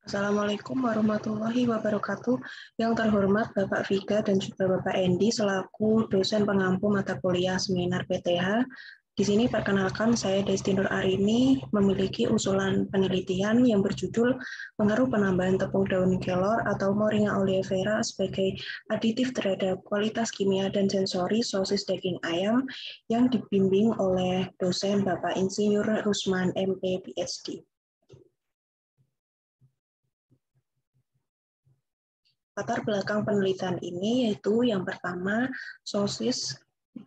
Assalamualaikum warahmatullahi wabarakatuh. Yang terhormat Bapak Viga dan juga Bapak Endi selaku dosen pengampu mata kuliah seminar PTH. Di sini perkenalkan saya Desti Nur Arini memiliki usulan penelitian yang berjudul pengaruh penambahan tepung daun kelor atau Moringa oleifera sebagai aditif terhadap kualitas kimia dan sensori sosis daging ayam yang dibimbing oleh dosen Bapak Insinyur Rusman MP PhD. Latar belakang penelitian ini yaitu yang pertama, sosis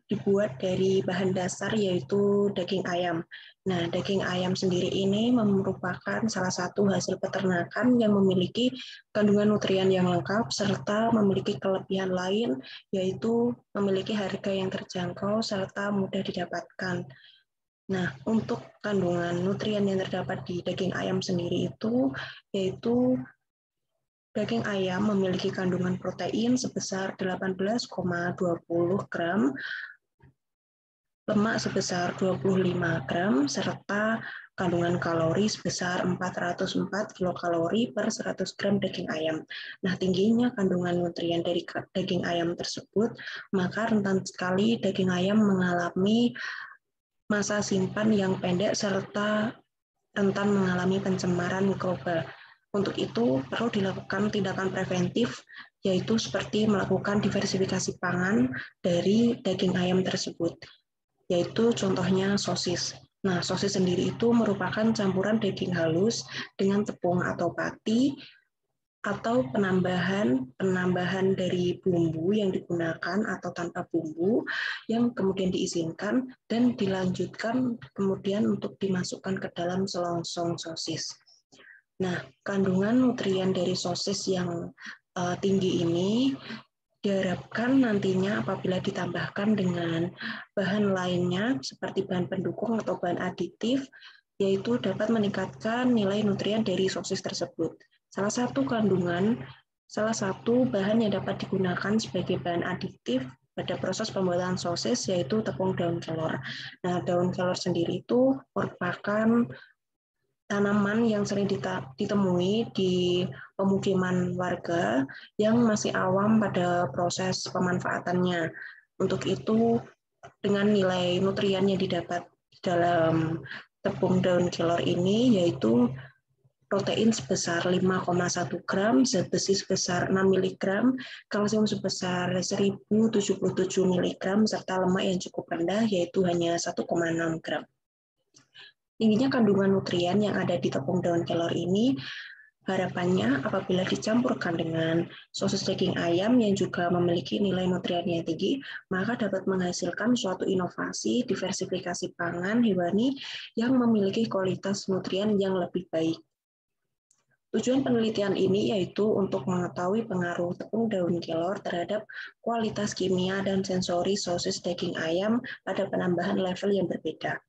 dibuat dari bahan dasar yaitu daging ayam. Nah, daging ayam sendiri ini merupakan salah satu hasil peternakan yang memiliki kandungan nutrien yang lengkap serta memiliki kelebihan lain yaitu memiliki harga yang terjangkau serta mudah didapatkan. Nah, untuk kandungan nutrien yang terdapat di daging ayam sendiri itu yaitu daging ayam memiliki kandungan protein sebesar 18,20 gram, lemak sebesar 25 gram, serta kandungan kalori sebesar 404 kilokalori per 100 gram daging ayam. Nah, tingginya kandungan nutrien dari daging ayam tersebut, maka rentan sekali daging ayam mengalami masa simpan yang pendek serta rentan mengalami pencemaran mikroba. Untuk itu, perlu dilakukan tindakan preventif, yaitu seperti melakukan diversifikasi pangan dari daging ayam tersebut, yaitu contohnya sosis. Nah, sosis sendiri itu merupakan campuran daging halus dengan tepung atau pati, atau penambahan dari bumbu yang digunakan atau tanpa bumbu yang kemudian diizinkan dan dilanjutkan kemudian untuk dimasukkan ke dalam selongsong sosis. Nah, kandungan nutrien dari sosis yang tinggi ini diharapkan nantinya apabila ditambahkan dengan bahan lainnya seperti bahan pendukung atau bahan aditif, yaitu dapat meningkatkan nilai nutrien dari sosis tersebut. Salah satu bahan yang dapat digunakan sebagai bahan aditif pada proses pembuatan sosis yaitu tepung daun kelor. Nah, daun kelor sendiri itu merupakan tanaman yang sering ditemui di pemukiman warga yang masih awam pada proses pemanfaatannya. Untuk itu, dengan nilai nutrien yang didapat dalam tepung daun kelor ini, yaitu protein sebesar 5,1 gram, zat besi sebesar 6 mg, kalsium sebesar 1077 mg, serta lemak yang cukup rendah, yaitu hanya 1,6 gram. Tingginya kandungan nutrien yang ada di tepung daun kelor ini harapannya apabila dicampurkan dengan sosis daging ayam yang juga memiliki nilai nutrien yang tinggi, maka dapat menghasilkan suatu inovasi diversifikasi pangan hewani yang memiliki kualitas nutrien yang lebih baik. Tujuan penelitian ini yaitu untuk mengetahui pengaruh tepung daun kelor terhadap kualitas kimia dan sensori sosis daging ayam pada penambahan level yang berbeda.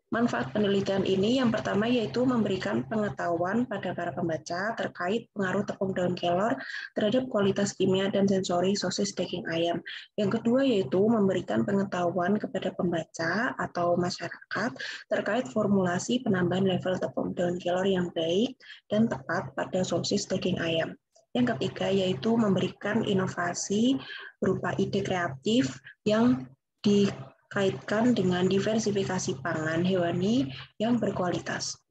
Manfaat penelitian ini yang pertama yaitu memberikan pengetahuan pada para pembaca terkait pengaruh tepung daun kelor terhadap kualitas kimia dan sensori sosis daging ayam. Yang kedua yaitu memberikan pengetahuan kepada pembaca atau masyarakat terkait formulasi penambahan level tepung daun kelor yang baik dan tepat pada sosis daging ayam. Yang ketiga yaitu memberikan inovasi berupa ide kreatif yang dikaitkan dengan diversifikasi pangan hewani yang berkualitas.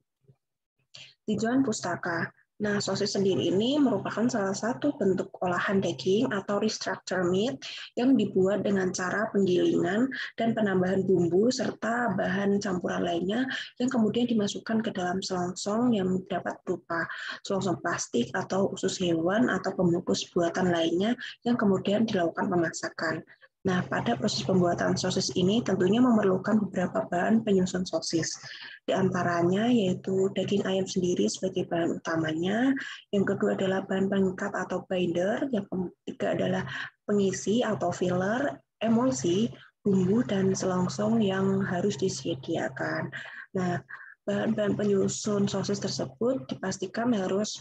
Tujuan pustaka. Nah, sosis sendiri ini merupakan salah satu bentuk olahan daging atau restructure meat yang dibuat dengan cara penggilingan dan penambahan bumbu serta bahan campuran lainnya yang kemudian dimasukkan ke dalam selongsong yang dapat berupa selongsong plastik atau usus hewan atau pembungkus buatan lainnya yang kemudian dilakukan pemasakan. Nah, pada proses pembuatan sosis ini tentunya memerlukan beberapa bahan penyusun sosis. Di antaranya yaitu daging ayam sendiri sebagai bahan utamanya, yang kedua adalah bahan pengikat atau binder, yang ketiga adalah pengisi atau filler, emulsi, bumbu, dan selongsong yang harus disediakan. Nah, bahan-bahan penyusun sosis tersebut dipastikan harus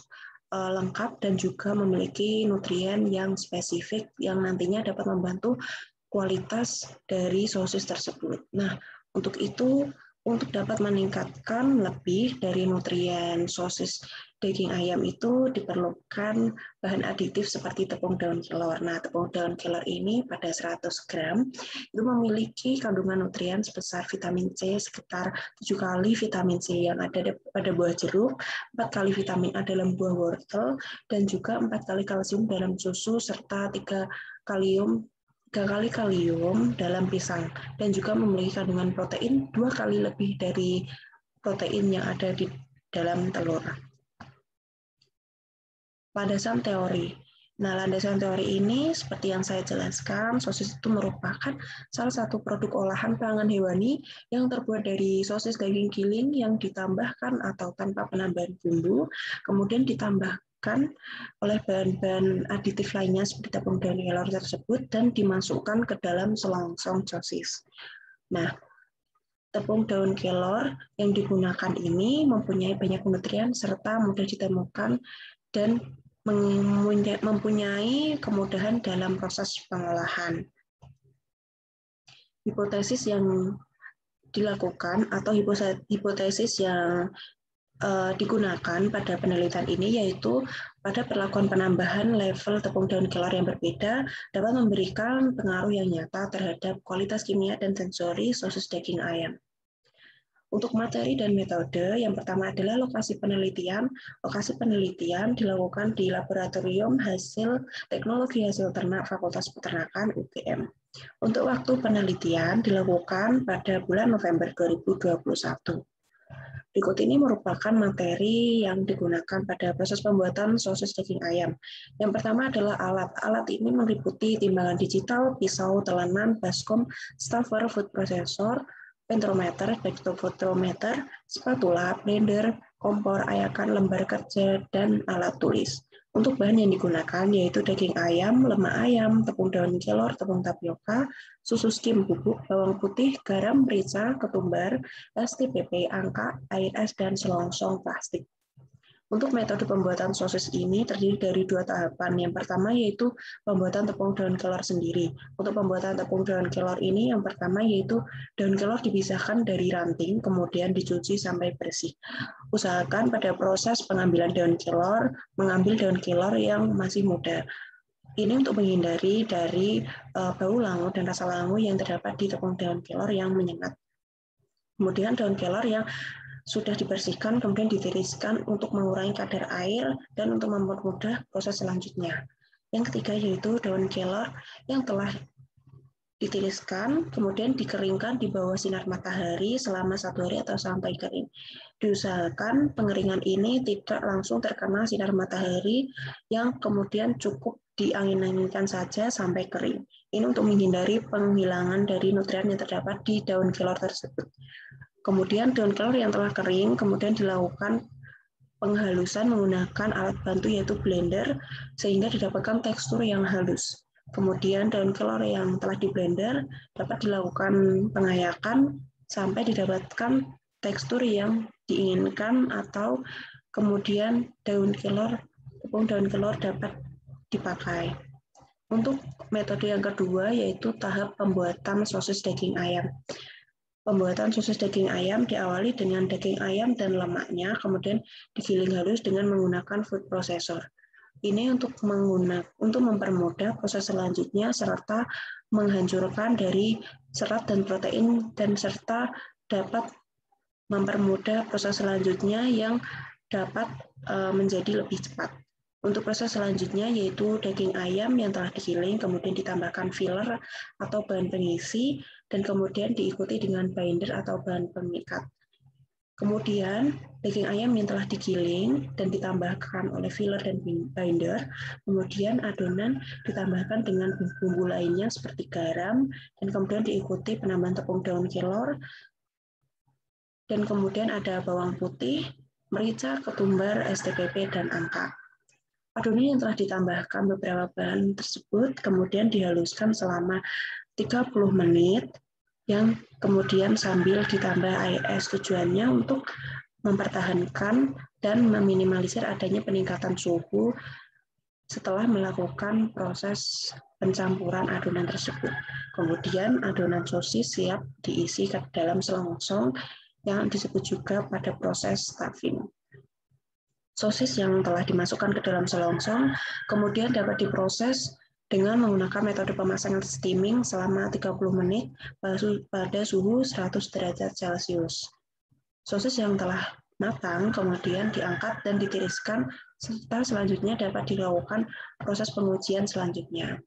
lengkap dan juga memiliki nutrien yang spesifik yang nantinya dapat membantu kualitas dari sosis tersebut. Nah, untuk itu Untuk dapat meningkatkan lebih dari nutrien sosis daging ayam itu diperlukan bahan aditif seperti tepung daun kelor. Nah, tepung daun kelor ini pada 100 gram itu memiliki kandungan nutrien sebesar vitamin C sekitar 7 kali vitamin C yang ada pada buah jeruk, 4 kali vitamin A dalam buah wortel, dan juga 4 kali kalsium dalam susu, serta 3 kali kalium dalam pisang, dan juga memiliki kandungan protein 2 kali lebih dari protein yang ada di dalam telur. Landasan teori. Nah, landasan teori ini seperti yang saya jelaskan, sosis itu merupakan salah satu produk olahan pangan hewani yang terbuat dari sosis daging giling yang ditambahkan atau tanpa penambahan bumbu, kemudian ditambah oleh bahan-bahan aditif lainnya seperti tepung daun kelor tersebut dan dimasukkan ke dalam selongsong sosis. Nah, tepung daun kelor yang digunakan ini mempunyai banyak nutrien serta mudah ditemukan dan mempunyai kemudahan dalam proses pengolahan. Hipotesis yang dilakukan atau hipotesis yang digunakan pada penelitian ini yaitu pada perlakuan penambahan level tepung daun kelor yang berbeda dapat memberikan pengaruh yang nyata terhadap kualitas kimia dan sensori sosis daging ayam. Untuk materi dan metode, yang pertama adalah lokasi penelitian. Lokasi penelitian dilakukan di Laboratorium Teknologi Hasil Ternak Fakultas Peternakan UGM. Untuk waktu penelitian dilakukan pada bulan November 2021. Berikut ini merupakan materi yang digunakan pada proses pembuatan sosis daging ayam. Yang pertama adalah alat. Alat ini meliputi timbangan digital, pisau, telanan, baskom, staffer, food processor, pentometer, spektrofotometer, spatula, blender, kompor, ayakan, lembar kerja, dan alat tulis. Untuk bahan yang digunakan yaitu daging ayam, lemak ayam, tepung daun kelor, tepung tapioka, susu skim bubuk, bawang putih, garam, merica, ketumbar, STPP, angka, air es, dan selongsong plastik. Untuk metode pembuatan sosis ini terdiri dari 2 tahapan. Yang pertama yaitu pembuatan tepung daun kelor sendiri. Untuk pembuatan tepung daun kelor ini yang pertama yaitu daun kelor dipisahkan dari ranting, kemudian dicuci sampai bersih. Usahakan pada proses pengambilan daun kelor, mengambil daun kelor yang masih muda. Ini untuk menghindari dari bau langu dan rasa langu yang terdapat di tepung daun kelor yang menyengat. Kemudian daun kelor yang sudah dibersihkan, kemudian ditiriskan untuk mengurangi kadar air dan untuk mempermudah proses selanjutnya. Yang ketiga yaitu daun kelor yang telah ditiriskan, kemudian dikeringkan di bawah sinar matahari selama 1 hari atau sampai kering. Diusahakan pengeringan ini tidak langsung terkena sinar matahari yang kemudian cukup diangin-anginkan saja sampai kering. Ini untuk menghindari penghilangan dari nutrien yang terdapat di daun kelor tersebut. Kemudian daun kelor yang telah kering kemudian dilakukan penghalusan menggunakan alat bantu yaitu blender sehingga didapatkan tekstur yang halus. Kemudian daun kelor yang telah di blender dapat dilakukan pengayakan sampai didapatkan tekstur yang diinginkan atau kemudian tepung daun kelor dapat dipakai. Untuk metode yang kedua yaitu tahap pembuatan sosis daging ayam. Pembuatan sosis daging ayam diawali dengan daging ayam dan lemaknya, kemudian digiling halus dengan menggunakan food processor. Ini untuk mempermudah proses selanjutnya serta menghancurkan dari serat dan protein dan serta dapat mempermudah proses selanjutnya yang dapat menjadi lebih cepat. Untuk proses selanjutnya yaitu daging ayam yang telah digiling, kemudian ditambahkan filler atau bahan pengisi, dan kemudian diikuti dengan binder atau bahan pemikat. Kemudian daging ayam yang telah digiling dan ditambahkan oleh filler dan binder, kemudian adonan ditambahkan dengan bumbu lainnya seperti garam, dan kemudian diikuti penambahan tepung daun kelor, dan kemudian ada bawang putih, merica, ketumbar, STPP, dan angka. Adonan yang telah ditambahkan beberapa bahan tersebut kemudian dihaluskan selama 30 menit yang kemudian sambil ditambah air es, tujuannya untuk mempertahankan dan meminimalisir adanya peningkatan suhu setelah melakukan proses pencampuran adonan tersebut. Kemudian adonan sosis siap diisi ke dalam selongsong yang disebut juga pada proses stuffing. Sosis yang telah dimasukkan ke dalam selongsong kemudian dapat diproses dengan menggunakan metode pemasangan steaming selama 30 menit pada suhu 100 derajat Celcius. Sosis yang telah matang kemudian diangkat dan ditiriskan, serta selanjutnya dapat dilakukan proses pengujian selanjutnya.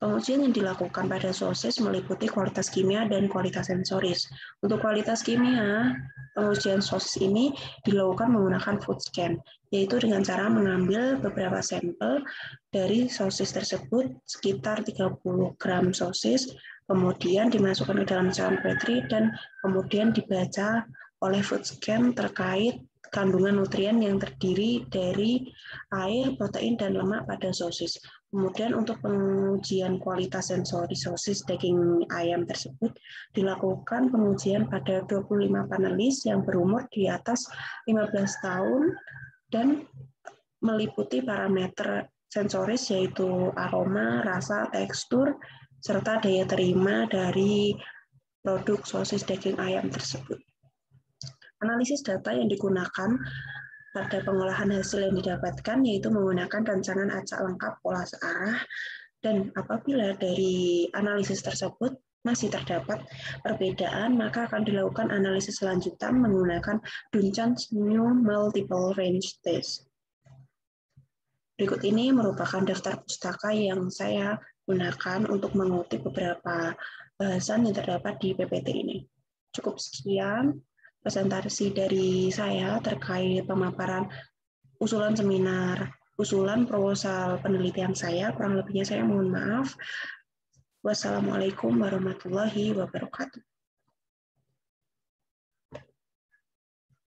Pengujian yang dilakukan pada sosis meliputi kualitas kimia dan kualitas sensoris. Untuk kualitas kimia, pengujian sosis ini dilakukan menggunakan food scan, yaitu dengan cara mengambil beberapa sampel dari sosis tersebut, sekitar 30 gram sosis, kemudian dimasukkan ke dalam cairan Petri dan kemudian dibaca oleh food scan terkait kandungan nutrien yang terdiri dari air, protein, dan lemak pada sosis. Kemudian untuk pengujian kualitas sensori sosis daging ayam tersebut dilakukan pengujian pada 25 panelis yang berumur di atas 15 tahun dan meliputi parameter sensoris yaitu aroma, rasa, tekstur, serta daya terima dari produk sosis daging ayam tersebut. Analisis data yang digunakan pada pengolahan hasil yang didapatkan yaitu menggunakan rancangan acak lengkap pola searah, dan apabila dari analisis tersebut masih terdapat perbedaan, maka akan dilakukan analisis lanjutan menggunakan Duncan's New Multiple Range Test. Berikut ini merupakan daftar pustaka yang saya gunakan untuk mengutip beberapa bahasan yang terdapat di PPT ini. Cukup sekian presentasi dari saya terkait pemaparan usulan seminar, usulan proposal penelitian saya. Kurang lebihnya saya mohon maaf. Wassalamualaikum warahmatullahi wabarakatuh.